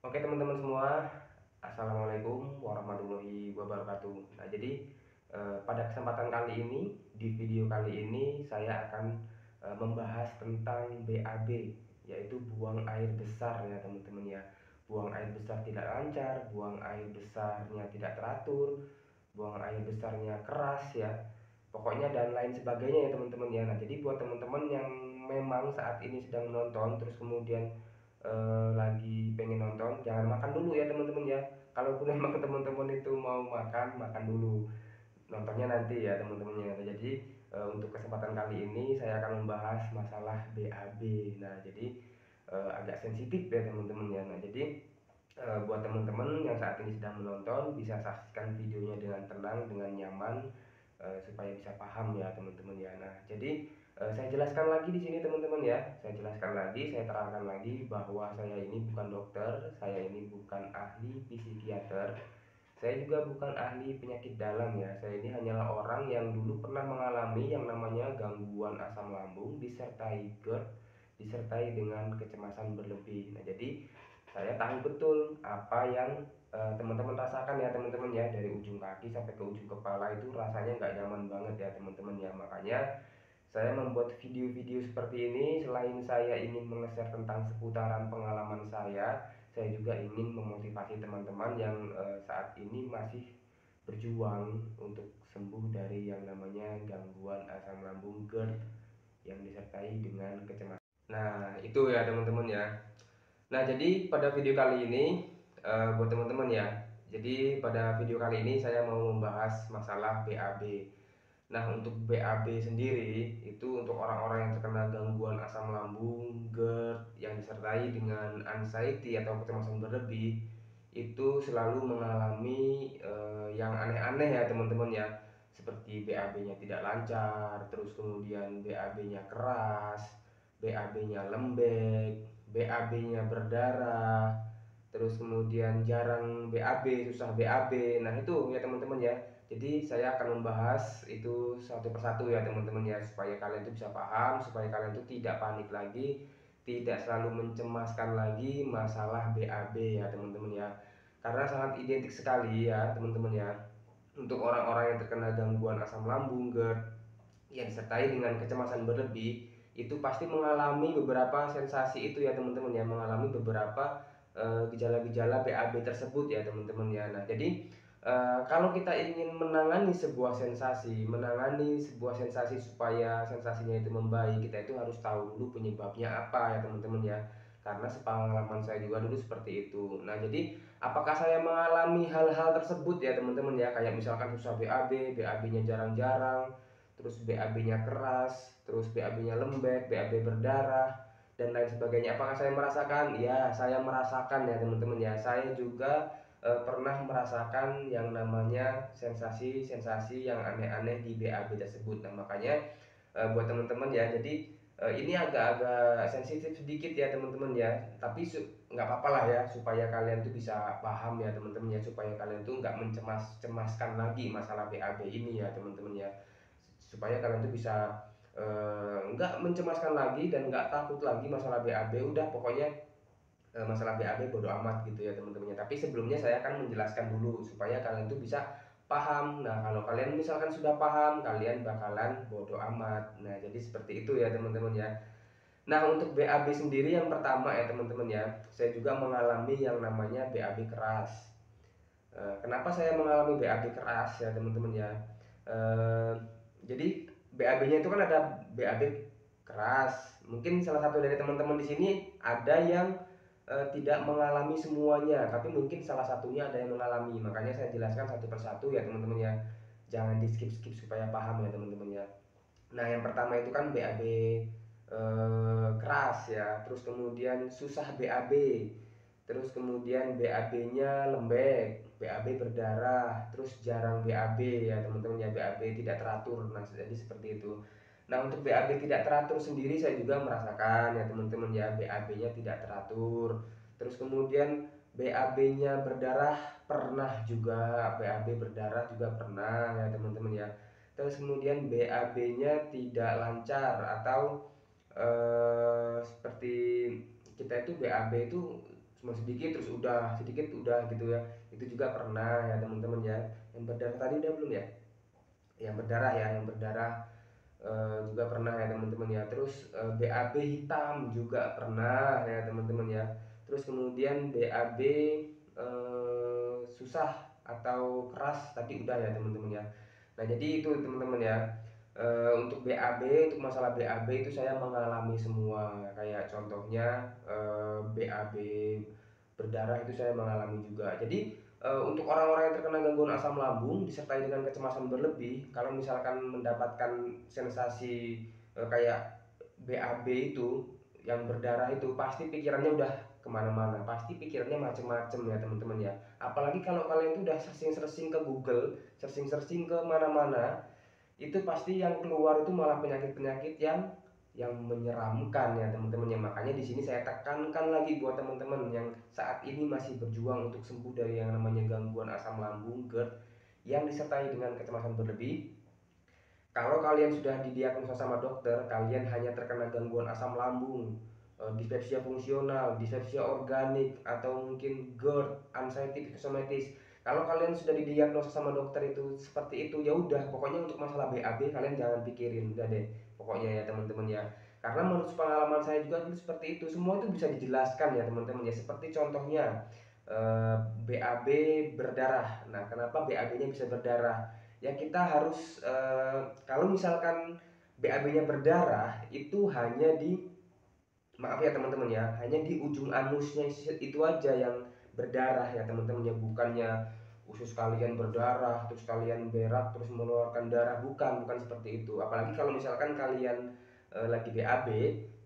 Oke teman-teman semua, Assalamualaikum warahmatullahi wabarakatuh. Nah jadi pada kesempatan kali ini, di video kali ini saya akan membahas tentang BAB, yaitu buang air besar ya teman-teman ya. Buang air besar tidak lancar, buang air besarnya tidak teratur, buang air besarnya keras ya. Pokoknya dan lain sebagainya ya teman-teman ya. Nah jadi buat teman-teman yang memang saat ini sedang menonton terus kemudian lagi pengen nonton, jangan makan dulu ya teman-teman ya. Kalaupun memang teman-teman itu mau makan, makan dulu, nontonnya nanti ya teman-temannya. Nah, jadi untuk kesempatan kali ini saya akan membahas masalah BAB. Nah jadi agak sensitif ya teman-teman ya. Nah jadi buat teman-teman yang saat ini sedang menonton bisa saksikan videonya dengan tenang, dengan nyaman, supaya bisa paham ya teman-teman ya. Nah jadi saya jelaskan lagi di sini teman-teman ya. Saya jelaskan lagi, saya terangkan lagi bahwa saya ini bukan dokter, saya ini bukan ahli psikiater, saya juga bukan ahli penyakit dalam ya. Saya ini hanyalah orang yang dulu pernah mengalami yang namanya gangguan asam lambung disertai GERD, disertai dengan kecemasan berlebih. Nah jadi saya tahu betul apa yang teman-teman rasakan ya teman-teman ya. Dari ujung kaki sampai ke ujung kepala itu rasanya nggak nyaman banget ya teman-teman ya. Makanya saya membuat video-video seperti ini. Selain saya ingin meng-share tentang seputaran pengalaman saya juga ingin memotivasi teman-teman yang saat ini masih berjuang untuk sembuh dari yang namanya gangguan asam lambung GERD yang disertai dengan kecemasan. Nah, itu ya teman-teman ya. Nah, jadi pada video kali ini buat teman-teman ya. Jadi pada video kali ini saya mau membahas masalah BAB. Nah, untuk BAB sendiri itu untuk orang-orang yang terkena gangguan asam lambung, GERD yang disertai dengan anxiety atau kecemasan berlebih itu selalu mengalami yang aneh-aneh ya teman-teman ya. Seperti BAB-nya tidak lancar, terus kemudian BAB-nya keras, BAB-nya lembek, BAB-nya berdarah, terus kemudian jarang BAB, susah BAB. Nah, itu ya teman-teman ya. Jadi saya akan membahas itu satu persatu ya teman-teman ya, supaya kalian itu bisa paham, supaya kalian itu tidak panik lagi, tidak selalu mencemaskan lagi masalah BAB ya teman-teman ya. Karena sangat identik sekali ya teman-teman ya. Untuk orang-orang yang terkena gangguan asam lambung, GERD yang disertai dengan kecemasan berlebih itu pasti mengalami beberapa sensasi itu ya teman-teman ya, mengalami beberapa gejala-gejala BAB tersebut ya teman-teman ya. Nah jadi kalau kita ingin menangani sebuah sensasi supaya sensasinya itu membaik, kita itu harus tahu dulu penyebabnya apa ya teman-teman ya. Karena sepengalaman saya juga dulu seperti itu. Nah jadi apakah saya mengalami hal-hal tersebut ya teman-teman ya, kayak misalkan susah BAB, BAB-nya jarang-jarang, terus BAB-nya keras, terus BAB-nya lembek, BAB berdarah, dan lain sebagainya. Apakah saya merasakan? Ya, saya merasakan ya teman-teman ya. Saya juga pernah merasakan yang namanya sensasi-sensasi yang aneh-aneh di BAB tersebut. Nah, makanya buat teman-teman ya, jadi ini agak-agak sensitif sedikit ya teman-teman ya. Tapi nggak apa-apa lah ya, supaya kalian tuh bisa paham ya teman-teman ya, supaya kalian tuh nggak mencemaskan lagi masalah BAB ini ya teman-teman ya, supaya kalian tuh bisa nggak mencemaskan lagi dan nggak takut lagi masalah BAB. Udah pokoknya masalah BAB bodo amat gitu ya teman-temannya. Tapi sebelumnya saya akan menjelaskan dulu supaya kalian tuh bisa paham. Nah kalau kalian misalkan sudah paham, kalian bakalan bodo amat. Nah jadi seperti itu ya teman-teman ya. Nah untuk BAB sendiri yang pertama ya teman-teman ya, saya juga mengalami yang namanya BAB keras. Kenapa saya mengalami BAB keras ya teman-teman ya? Eh, jadi BAB-nya itu kan ada BAB keras. Mungkin salah satu dari teman-teman di sini ada yang tidak mengalami semuanya, tapi mungkin salah satunya ada yang mengalami. Makanya saya jelaskan satu persatu ya teman-teman ya. Jangan di skip-skip supaya paham ya teman-teman ya. Nah yang pertama itu kan BAB keras ya, terus kemudian susah BAB, terus kemudian BAB-nya lembek, BAB berdarah, terus jarang BAB ya teman-teman ya, BAB tidak teratur. Nah jadi seperti itu. Nah untuk BAB tidak teratur sendiri saya juga merasakan ya teman-teman ya, BAB-nya tidak teratur. Terus kemudian BAB-nya berdarah pernah juga, BAB berdarah juga pernah ya teman-teman ya. Terus kemudian BAB-nya tidak lancar atau seperti kita itu BAB itu cuma sedikit terus udah, sedikit udah gitu ya. Itu juga pernah ya teman-teman ya. Yang berdarah tadi udah belum ya? Yang berdarah ya, yang berdarah juga pernah ya teman-teman ya. Terus BAB hitam juga pernah ya teman-teman ya. Terus kemudian BAB susah atau keras tadi udah ya teman-teman ya. Nah jadi itu teman-teman ya. Untuk BAB, untuk masalah BAB itu saya mengalami semua. Kayak contohnya BAB berdarah itu saya mengalami juga. Jadi untuk orang-orang yang terkena gangguan asam lambung disertai dengan kecemasan berlebih, kalau misalkan mendapatkan sensasi kayak BAB itu yang berdarah itu, pasti pikirannya udah kemana-mana, pasti pikirannya macem-macem ya teman-teman ya. Apalagi kalau kalian itu udah searching-searching ke Google, searching-searching ke mana-mana, itu pasti yang keluar itu malah penyakit-penyakit yang menyeramkan ya teman-teman ya. Makanya di sini saya tekankan lagi buat teman-teman yang saat ini masih berjuang untuk sembuh dari yang namanya gangguan asam lambung GERD yang disertai dengan kecemasan berlebih. Kalau kalian sudah didiagnosa sama dokter, kalian hanya terkena gangguan asam lambung, dispepsia fungsional, dispepsia organik, atau mungkin GERD, anxiety psychosomatis. Kalau kalian sudah didiagnosa sama dokter itu seperti itu, ya udah, pokoknya untuk masalah BAB kalian jangan pikirin, udah deh, pokoknya ya teman-teman ya. Karena menurut pengalaman saya juga dulu seperti itu, semua itu bisa dijelaskan ya teman-teman ya. Seperti contohnya BAB berdarah. Nah, kenapa BAB-nya bisa berdarah? Ya kita harus kalau misalkan BAB-nya berdarah itu hanya di, maaf ya teman-teman ya, hanya di ujung anusnya itu aja yang berdarah ya teman-teman ya. Bukannya usus kalian berdarah terus kalian berak terus mengeluarkan darah, bukan seperti itu. Apalagi kalau misalkan kalian lagi BAB,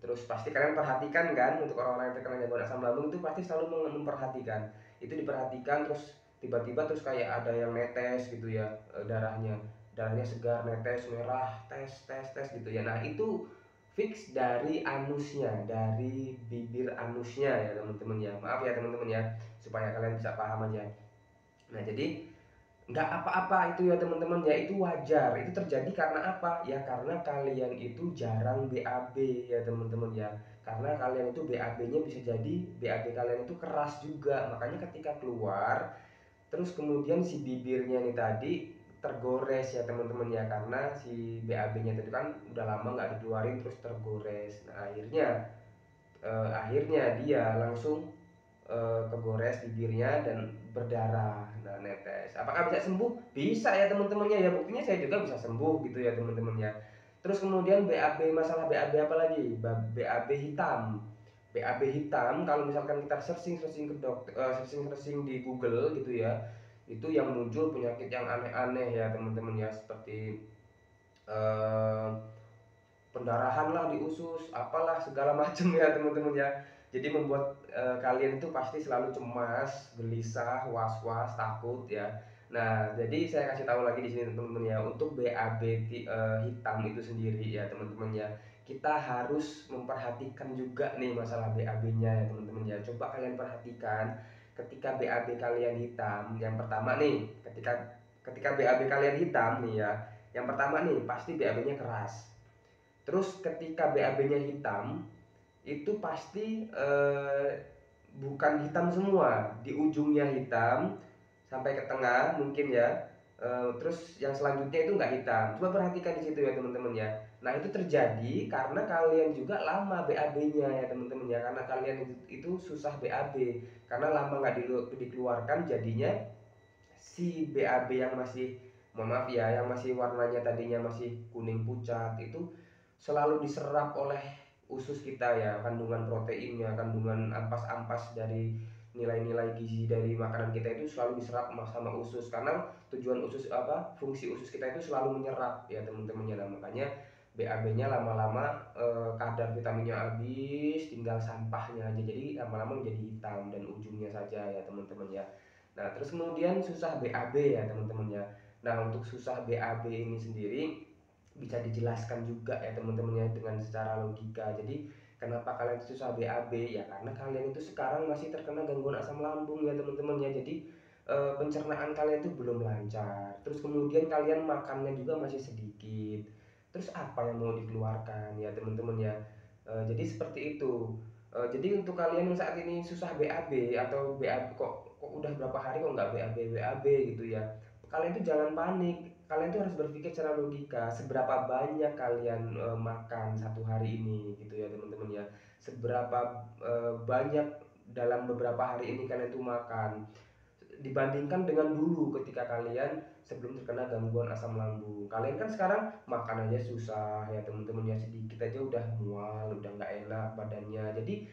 terus pasti kalian perhatikan kan, untuk orang-orang yang terkena gangguan asam lambung itu pasti selalu memperhatikan itu, diperhatikan terus tiba-tiba terus kayak ada yang netes gitu ya, darahnya segar, netes, merah, tes tes tes gitu ya. Nah itu fix dari anusnya, dari bibir anusnya ya teman-teman ya. Maaf ya teman-teman ya, supaya kalian bisa paham aja. Nah jadi nggak apa-apa itu ya teman-teman ya, itu wajar, itu terjadi karena apa ya, karena kalian itu jarang BAB ya teman-teman ya. Karena kalian itu BAB-nya bisa jadi BAB kalian itu keras juga, makanya ketika keluar terus kemudian si bibirnya nih tadi tergores ya teman-teman ya, karena si BAB-nya tadi kan udah lama nggak dikeluarin terus tergores. Nah akhirnya dia langsung kegores bibirnya dan berdarah, nah netes. Apakah bisa sembuh? Bisa ya teman-temannya ya, buktinya saya juga bisa sembuh gitu ya teman-temannya. Terus kemudian BAB, masalah BAB apa lagi? BAB hitam. BAB hitam kalau misalkan kita searching ke dokter, searching di Google gitu ya, itu yang muncul penyakit yang aneh-aneh ya teman-teman ya, seperti eh, pendarahan lah di usus, apalah segala macam ya teman-teman ya. Jadi membuat kalian itu pasti selalu cemas, gelisah, was-was, takut ya. Nah, jadi saya kasih tahu lagi di sini teman-teman ya, untuk BAB hitam itu sendiri ya teman-teman ya. Kita harus memperhatikan juga nih masalah BAB-nya ya teman-teman ya. Coba kalian perhatikan ketika BAB kalian hitam, yang pertama nih, ketika BAB kalian hitam nih ya, yang pertama nih pasti BAB-nya keras. Terus ketika BAB-nya hitam, itu pasti bukan hitam semua, di ujungnya hitam sampai ke tengah mungkin ya. Terus yang selanjutnya itu nggak hitam. Coba perhatikan di situ ya teman-teman ya. Nah itu terjadi karena kalian juga lama BAB-nya ya teman-teman ya. Karena kalian itu susah BAB, karena lama nggak dikeluarkan, jadinya si BAB yang masih, mohon maaf ya, yang masih warnanya tadinya masih kuning pucat itu selalu diserap oleh usus kita ya, kandungan proteinnya, kandungan ampas-ampas dari nilai-nilai gizi dari makanan kita itu selalu diserap sama usus, karena tujuan usus apa, fungsi usus kita itu selalu menyerap ya teman-teman ya. Nah, makanya BAB-nya lama-lama kadar vitaminnya habis, tinggal sampahnya aja, jadi lama-lama menjadi hitam dan ujungnya saja ya teman-teman ya. Nah, terus kemudian susah BAB ya teman-teman ya. Nah, untuk susah BAB ini sendiri bisa dijelaskan juga ya teman-teman ya, dengan secara logika. Jadi kenapa kalian susah BAB ya, karena kalian itu sekarang masih terkena gangguan asam lambung ya teman-teman ya. Jadi pencernaan kalian itu belum lancar. Terus kemudian kalian makannya juga masih sedikit. Terus apa yang mau dikeluarkan ya teman-teman ya. Jadi seperti itu. Jadi untuk kalian yang saat ini susah BAB atau BAB kok udah berapa hari kok nggak BAB gitu ya. Kalian tuh jangan panik. Kalian tuh harus berpikir secara logika, seberapa banyak kalian makan satu hari ini gitu ya teman-teman ya. Seberapa banyak dalam beberapa hari ini kalian tuh makan dibandingkan dengan dulu ketika kalian sebelum terkena gangguan asam lambung. Kalian kan sekarang makan aja susah ya teman-teman ya, sedikit aja udah mual, udah nggak enak badannya. Jadi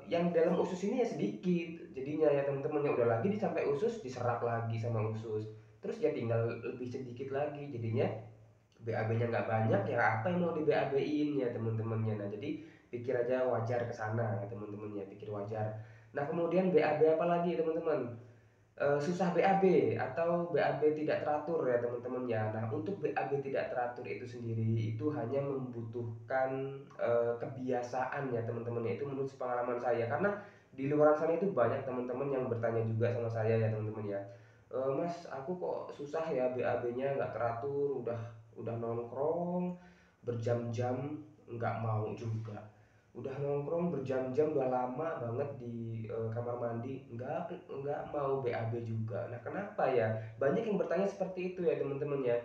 yang dalam usus ini ya sedikit jadinya ya teman-teman ya, udah lagi sampai usus diserap lagi sama usus. Terus ya tinggal lebih sedikit lagi jadinya BAB-nya nggak banyak, ya apa yang mau di BAB-in ya teman-temannya. Nah jadi pikir aja wajar ke sana ya teman-teman ya, pikir wajar. Nah kemudian BAB apa lagi teman-teman? Susah BAB atau BAB tidak teratur ya teman-teman ya. Nah untuk BAB tidak teratur itu sendiri itu hanya membutuhkan kebiasaan ya teman-teman ya, itu menurut pengalaman saya. Karena di luar sana itu banyak teman-teman yang bertanya juga sama saya ya teman-teman ya, Mas aku kok susah ya BAB-nya nggak teratur, udah nongkrong berjam-jam nggak mau juga, udah nongkrong berjam-jam udah lama banget di kamar mandi nggak mau BAB juga. Nah kenapa ya, banyak yang bertanya seperti itu ya teman-teman ya.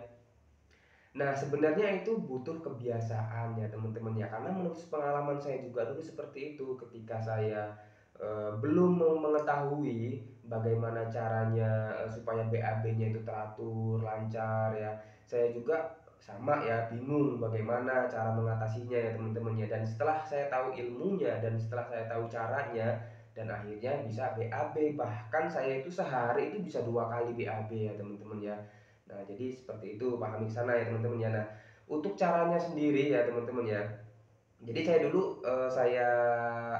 Nah sebenarnya itu butuh kebiasaan ya teman-teman ya, karena menurut pengalaman saya juga dulu seperti itu ketika saya belum mengetahui bagaimana caranya supaya BAB-nya itu teratur lancar ya. Saya juga sama ya, bingung bagaimana cara mengatasinya ya teman-teman ya. Dan setelah saya tahu ilmunya dan setelah saya tahu caranya, dan akhirnya bisa BAB, bahkan saya itu sehari itu bisa 2 kali BAB ya teman-teman ya. Nah jadi seperti itu, pahami ke sana ya teman-teman ya. Nah untuk caranya sendiri ya teman-teman ya, jadi saya dulu saya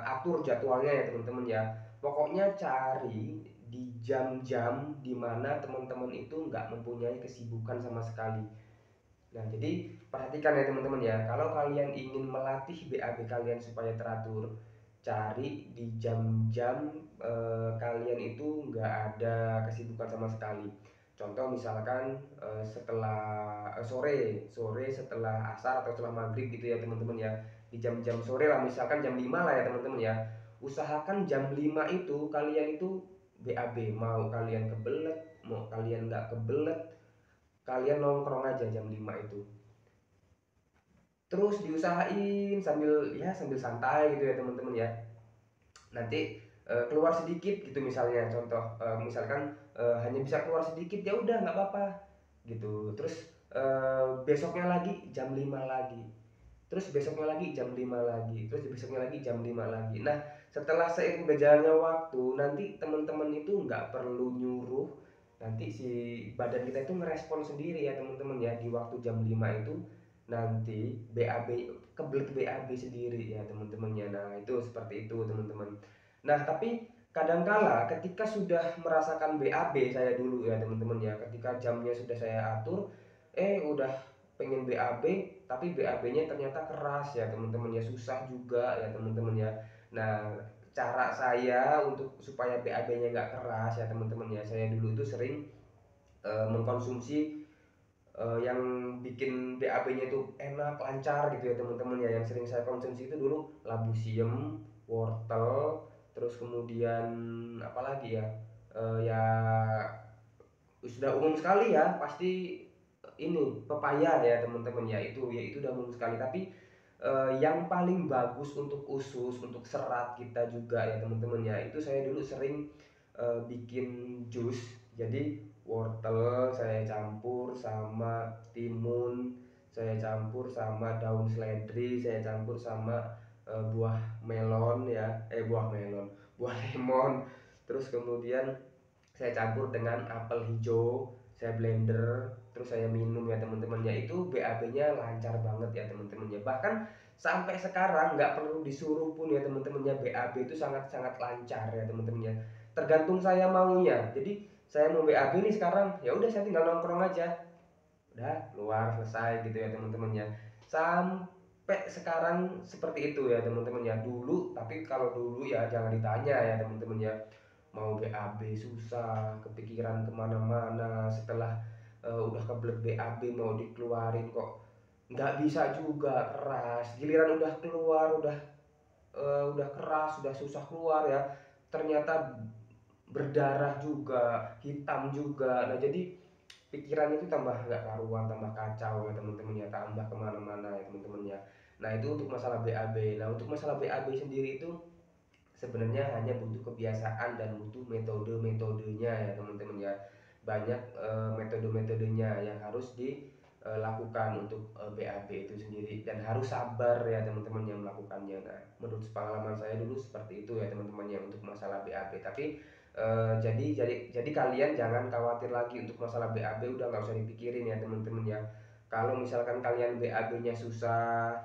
atur jadwalnya ya teman-teman ya. Pokoknya cari di jam-jam dimana teman-teman itu nggak mempunyai kesibukan sama sekali. Nah, jadi perhatikan ya teman-teman ya, kalau kalian ingin melatih BAB kalian supaya teratur, cari di jam-jam kalian itu nggak ada kesibukan sama sekali. Contoh misalkan setelah sore setelah asar atau setelah maghrib gitu ya teman-teman ya. Di jam-jam sore lah, misalkan jam 5 lah ya teman-teman ya. Usahakan jam 5 itu kalian itu BAB, mau kalian kebelet, mau kalian nggak kebelet, kalian nongkrong aja jam 5 itu. Terus diusahain sambil santai gitu ya teman-teman ya. Nanti keluar sedikit gitu misalnya, contoh misalkan hanya bisa keluar sedikit, ya udah nggak apa-apa gitu. Terus besoknya lagi jam 5 lagi. Terus besoknya lagi jam 5 lagi. Terus besoknya lagi jam 5 lagi. Nah, setelah seiring berjalannya waktu, nanti teman-teman itu nggak perlu nyuruh. Nanti si badan kita itu ngerespon sendiri ya teman-teman ya, di waktu jam 5 itu nanti BAB, kebelet BAB sendiri ya teman-teman ya. Nah itu seperti itu teman-teman. Nah tapi kadangkala ketika sudah merasakan BAB saya dulu ya teman-teman ya, ketika jamnya sudah saya atur, udah pengen BAB tapi BAB-nya ternyata keras ya teman-teman ya, susah juga ya teman-teman ya. Nah cara saya untuk supaya BAB-nya nggak keras ya teman-teman ya, saya dulu itu sering mengkonsumsi yang bikin BAB-nya itu enak, lancar gitu ya teman-teman ya. Yang sering saya konsumsi itu dulu labu siam, wortel, terus kemudian apa lagi ya? Ya sudah umum sekali ya, pasti ini pepaya ya teman-teman ya itu udah umum sekali. Tapi yang paling bagus untuk usus, untuk serat kita juga ya teman-teman ya, itu saya dulu sering bikin jus. Jadi wortel saya campur sama timun, saya campur sama daun seledri, saya campur sama buah melon ya, buah lemon. Terus kemudian saya campur dengan apel hijau, saya blender, terus saya minum ya teman-teman ya. Itu BAB-nya lancar banget ya teman-teman ya. Bahkan sampai sekarang nggak perlu disuruh pun ya teman-teman ya, BAB itu sangat-sangat lancar ya teman-teman ya. Tergantung saya maunya. Jadi saya mau BAB nih sekarang, ya udah saya tinggal nongkrong aja, udah keluar selesai gitu ya teman-teman ya. Sampai sekarang seperti itu ya teman-teman ya. Dulu, tapi kalau dulu ya jangan ditanya ya teman-teman ya, mau BAB susah, kepikiran kemana-mana. Setelah udah kebelet BAB mau dikeluarin kok nggak bisa juga, keras. Giliran udah keluar, udah udah keras, sudah susah keluar ya, ternyata berdarah juga, hitam juga. Nah jadi pikirannya itu tambah nggak karuan, tambah kacau ya teman-teman ya, tambah kemana-mana ya teman-teman ya. Nah itu untuk masalah BAB. Nah untuk masalah BAB sendiri itu sebenarnya hanya butuh kebiasaan dan butuh metode-metodenya ya teman-teman ya. Banyak metode-metodenya yang harus dilakukan untuk BAB itu sendiri, dan harus sabar ya teman-teman yang melakukannya. Nah menurut pengalaman saya dulu seperti itu ya teman-teman ya untuk masalah BAB. Tapi jadi kalian jangan khawatir lagi untuk masalah BAB, udah nggak usah dipikirin ya teman-teman ya. Kalau misalkan kalian BAB-nya susah,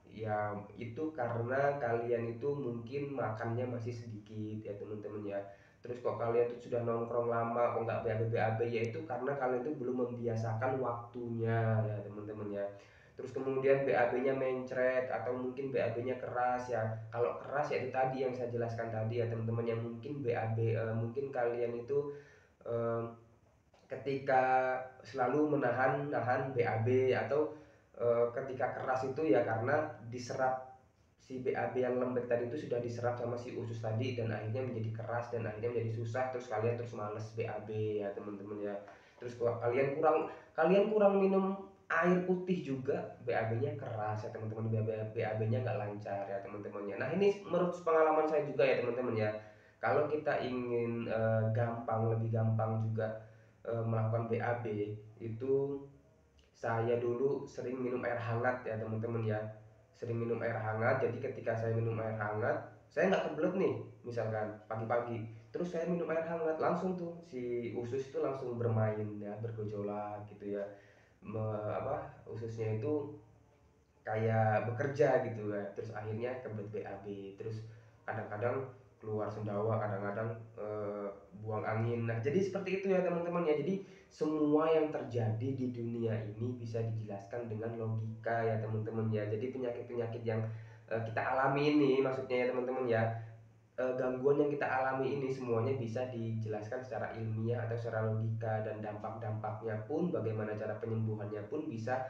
ya itu karena kalian itu mungkin makannya masih sedikit ya teman-teman ya. Terus kok kalian tuh sudah nongkrong lama kok nggak BAB BAB, ya itu karena kalian itu belum membiasakan waktunya ya teman-teman ya. Terus kemudian BAB-nya mencret atau mungkin BAB-nya keras ya. Kalau keras ya itu tadi yang saya jelaskan tadi ya teman-teman, yang mungkin BAB mungkin kalian itu eh, ketika selalu menahan BAB, atau ketika keras itu ya karena diserap, si BAB yang lembek tadi itu sudah diserap sama si usus tadi, dan akhirnya menjadi keras dan akhirnya menjadi susah, terus kalian terus males BAB ya teman-teman ya. Terus kalian kurang minum air putih juga, BAB-nya keras ya teman-teman, BAB-nya nggak lancar ya teman-teman ya. Nah ini menurut pengalaman saya juga ya teman-teman ya. Kalau kita ingin lebih gampang juga melakukan BAB itu, saya dulu sering minum air hangat ya teman-teman ya. Sering minum air hangat, jadi ketika saya minum air hangat, saya nggak kebelet nih, misalkan pagi-pagi terus saya minum air hangat, langsung tuh si usus itu langsung bermain ya, bergejolak gitu ya. Ususnya itu kayak bekerja gitu ya, terus akhirnya kebelet BAB, terus kadang-kadang keluar sendawa, kadang-kadang buang angin. Nah jadi seperti itu ya teman-teman ya. Jadi semua yang terjadi di dunia ini bisa dijelaskan dengan logika ya teman-teman ya. Jadi penyakit-penyakit yang kita alami ini, maksudnya ya teman-teman ya, gangguan yang kita alami ini semuanya bisa dijelaskan secara ilmiah atau secara logika, dan dampak-dampaknya pun, bagaimana cara penyembuhannya pun bisa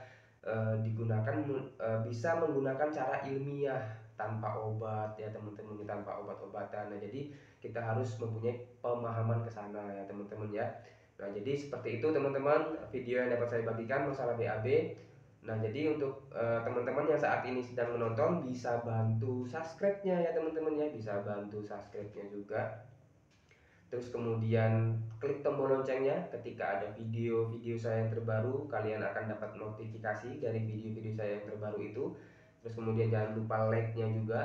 bisa menggunakan cara ilmiah tanpa obat ya teman-teman, tanpa obat-obatan. Nah jadi kita harus mempunyai pemahaman ke sana ya teman-teman ya. Nah jadi seperti itu teman-teman video yang dapat saya bagikan masalah BAB. Nah jadi untuk teman-teman yang saat ini sedang menonton, bisa bantu subscribe-nya ya teman-teman ya, bisa bantu subscribe-nya juga. Terus kemudian klik tombol loncengnya, ketika ada video-video saya yang terbaru, kalian akan dapat notifikasi dari video-video saya yang terbaru itu. Terus kemudian jangan lupa like-nya juga.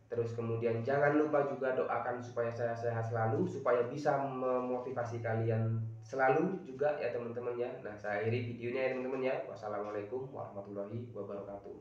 Terus kemudian jangan lupa juga doakan supaya saya sehat selalu, supaya bisa memotivasi kalian selalu juga ya teman-teman ya. Nah saya akhiri videonya ya teman-teman ya. Wassalamualaikum warahmatullahi wabarakatuh.